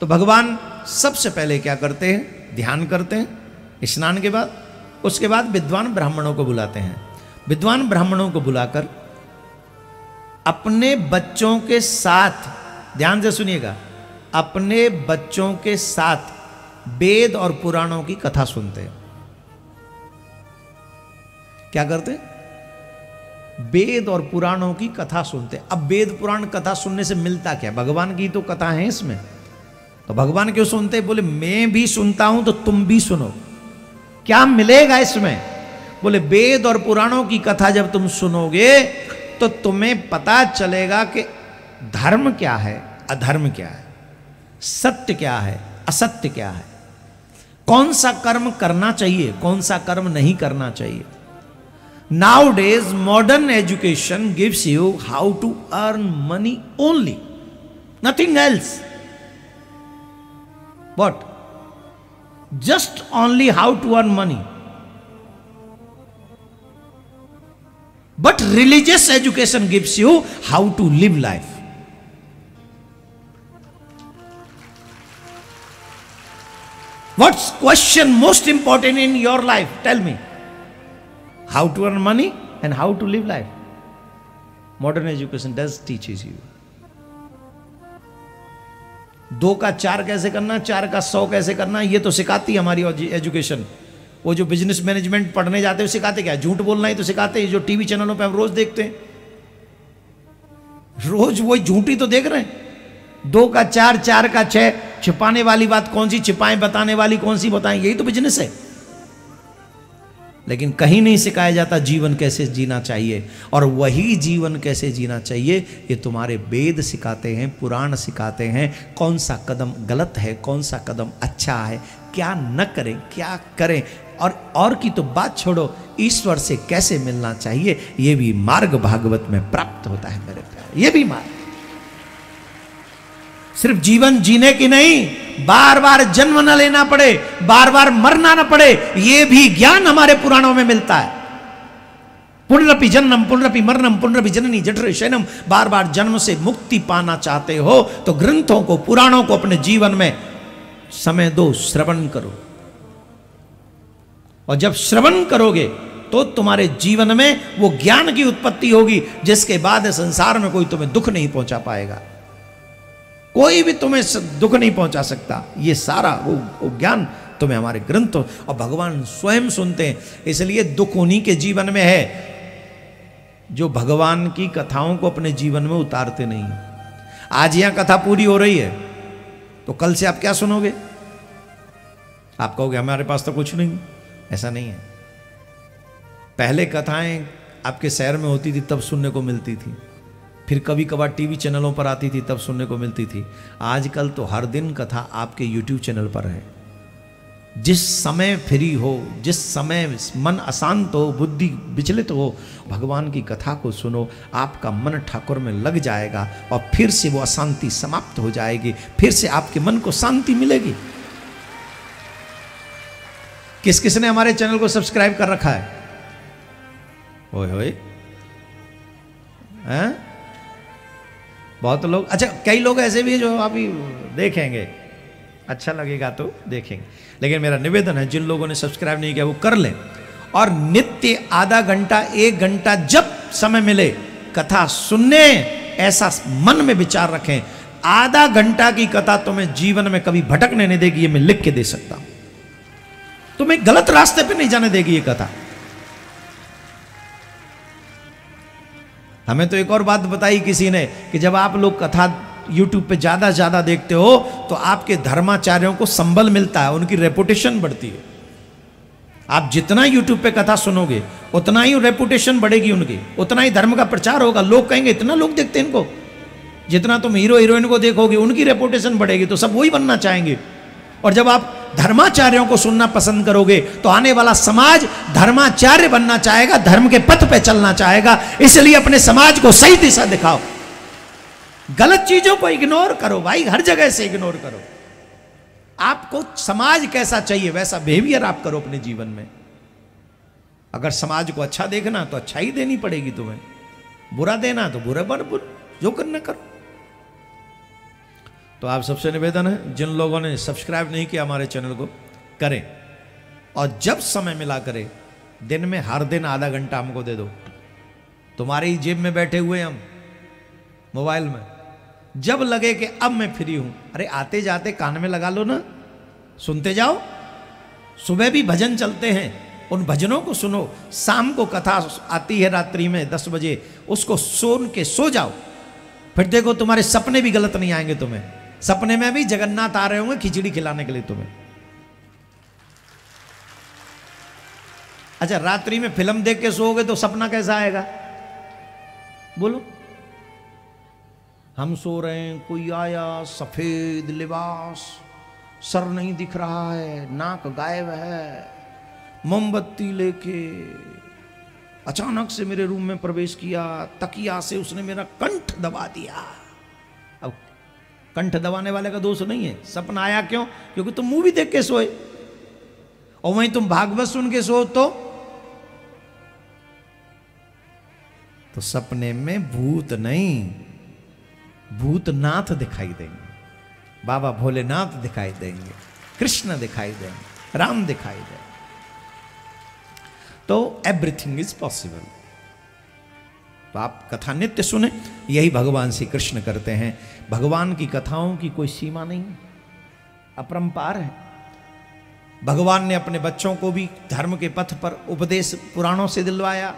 तो भगवान सबसे पहले क्या करते हैं? ध्यान करते हैं स्नान के बाद। उसके बाद विद्वान ब्राह्मणों को बुलाते हैं। विद्वान ब्राह्मणों को बुलाकर अपने बच्चों के साथ, ध्यान से सुनिएगा, अपने बच्चों के साथ वेद और पुराणों की कथा सुनते हैं। क्या करते हैं? वेद और पुराणों की कथा सुनते हैं। अब वेद पुराण कथा सुनने से मिलता क्या? भगवान की तो कथा है इसमें, तो भगवान क्यों सुनते? बोले मैं भी सुनता हूं तो तुम भी सुनो। क्या मिलेगा इसमें? बोले वेद और पुराणों की कथा जब तुम सुनोगे तो तुम्हें पता चलेगा कि धर्म क्या है, अधर्म क्या है, सत्य क्या है, असत्य क्या है, कौन सा कर्म करना चाहिए, कौन सा कर्म नहीं करना चाहिए। Nowadays modern education gives you how to earn money only, nothing else. What? Just only how to earn money. But religious education gives you how to live life. What's question most important in your life? Tell me. How to earn money and how to live life. Modern education does teaches you. 2 का 4 कैसे करना, 4 का 100 कैसे करना, ये तो सिखाती है हमारी एजुकेशन। वो जो बिजनेस मैनेजमेंट पढ़ने जाते हैं सिखाते क्या? झूठ बोलना ही तो सिखाते हैं। जो टीवी चैनलों पे हम रोज देखते हैं, रोज वही झूठी तो देख रहे हैं। 2 का 4, 4 का 6, छिपाने वाली बात कौन सी छिपाएं, बताने वाली कौन सी बताएं, यही तो बिजनेस है। लेकिन कहीं नहीं सिखाया जाता जीवन कैसे जीना चाहिए। और वही जीवन कैसे जीना चाहिए ये तुम्हारे वेद सिखाते हैं, पुराण सिखाते हैं। कौन सा कदम गलत है, कौन सा कदम अच्छा है, क्या न करें, क्या करें। और की तो बात छोड़ो, ईश्वर से कैसे मिलना चाहिए ये भी मार्ग भागवत में प्राप्त होता है मेरे प्यारे। ये भी मार्ग, सिर्फ जीवन जीने की नहीं, बार बार जन्म न लेना पड़े, बार बार मरना न पड़े, ये भी ज्ञान हमारे पुराणों में मिलता है। पुनरपि जन्मम पुनरपि मरणम पुनरपि जननी जठरे शयनम। बार बार जन्म से मुक्ति पाना चाहते हो तो ग्रंथों को, पुराणों को अपने जीवन में समय दो, श्रवण करो। और जब श्रवण करोगे तो तुम्हारे जीवन में वो ज्ञान की उत्पत्ति होगी, जिसके बाद संसार में कोई तुम्हें दुख नहीं पहुंचा पाएगा। कोई भी तुम्हें दुख नहीं पहुंचा सकता। ये सारा वो ज्ञान तुम्हें हमारे ग्रंथों और भगवान स्वयं सुनते हैं। इसलिए दुख उन्हीं के जीवन में है जो भगवान की कथाओं को अपने जीवन में उतारते नहीं। आज यहां कथा पूरी हो रही है तो कल से आप क्या सुनोगे? आप कहोगे हमारे पास तो कुछ नहीं। ऐसा नहीं है। पहले कथाएं आपके शहर में होती थी तब सुनने को मिलती थी, फिर कभी कभार टीवी चैनलों पर आती थी तब सुनने को मिलती थी। आजकल तो हर दिन कथा आपके यूट्यूब चैनल पर है। जिस समय फ्री हो, जिस समय मन अशांत हो, बुद्धि विचलित हो, भगवान की कथा को सुनो, आपका मन ठाकुर में लग जाएगा और फिर से वो अशांति समाप्त हो जाएगी, फिर से आपके मन को शांति मिलेगी। किस किस ने हमारे चैनल को सब्सक्राइब कर रखा है? ओए होए, हैं? बहुत लोग। अच्छा, कई लोग ऐसे भी हैं जो अभी देखेंगे, अच्छा लगेगा तो देखेंगे। लेकिन मेरा निवेदन है जिन लोगों ने सब्सक्राइब नहीं किया वो कर लें और नित्य आधा घंटा 1 घंटा जब समय मिले कथा सुनने, ऐसा मन में विचार रखें। आधा घंटा की कथा तुम्हें जीवन में कभी भटकने नहीं देगी, ये मैं लिख के दे सकता हूं। तुम्हें गलत रास्ते पे नहीं जाने देगी ये कथा। हमें तो एक और बात बताई किसी ने कि जब आप लोग कथा YouTube पे ज्यादा देखते हो तो आपके धर्माचार्यों को संबल मिलता है, उनकी रेपुटेशन बढ़ती है। आप जितना YouTube पे कथा सुनोगे उतना ही रेपुटेशन बढ़ेगी उनकी, उतना ही धर्म का प्रचार होगा। लोग कहेंगे इतना लोग देखते हैं इनको। जितना तुम हीरो हीरोइन को देखोगे उनकी रेपुटेशन बढ़ेगी, तो सब वही बनना चाहेंगे। और जब आप धर्माचार्यों को सुनना पसंद करोगे तो आने वाला समाज धर्माचार्य बनना चाहेगा, धर्म के पथ पे चलना चाहेगा। इसलिए अपने समाज को सही दिशा दिखाओ, गलत चीजों को इग्नोर करो भाई, हर जगह से इग्नोर करो। आपको समाज कैसा चाहिए वैसा बिहेवियर आप करो अपने जीवन में। अगर समाज को अच्छा देखना तो अच्छा ही देनी पड़ेगी तुम्हें, बुरा देना तो बुरा जो करना करो। तो आप सबसे निवेदन है, जिन लोगों ने सब्सक्राइब नहीं किया हमारे चैनल को, करें। और जब समय मिला करें, दिन में हर दिन आधा घंटा हमको दे दो। तुम्हारी जेब में बैठे हुए हम मोबाइल में, जब लगे कि अब मैं फ्री हूं, अरे आते जाते कान में लगा लो ना, सुनते जाओ। सुबह भी भजन चलते हैं, उन भजनों को सुनो। शाम को कथा आती है रात्रि में 10 बजे, उसको सुन के सो जाओ। फिर देखो तुम्हारे सपने भी गलत नहीं आएंगे तुम्हें। सपने में भी जगन्नाथ आ रहे होंगे खिचड़ी खिलाने के लिए तुम्हें। अच्छा, रात्रि में फिल्म देख के सोओगे तो सपना कैसा आएगा बोलो? हम सो रहे हैं, कोई आया, सफेद लिबास, सर नहीं दिख रहा है, नाक गायब है, मोमबत्ती लेके अचानक से मेरे रूम में प्रवेश किया, तकिया से उसने मेरा कंठ दबा दिया। अब कंठ दबाने वाले का दोष नहीं है। सपना आया क्यों? क्योंकि तुम मूवी देख के सोए, और वहीं तुम भागवत सुन के सो तो सपने में भूत नहीं, भूतनाथ दिखाई देंगे, बाबा भोलेनाथ दिखाई देंगे, कृष्ण दिखाई देंगे, राम दिखाई देंगे। तो एवरीथिंग इज पॉसिबल। तो आप कथा नित्य सुने, यही भगवान श्री कृष्ण करते हैं। भगवान की कथाओं की कोई सीमा नहीं, अपरंपार है। भगवान ने अपने बच्चों को भी धर्म के पथ पर उपदेश पुराणों से दिलवाया,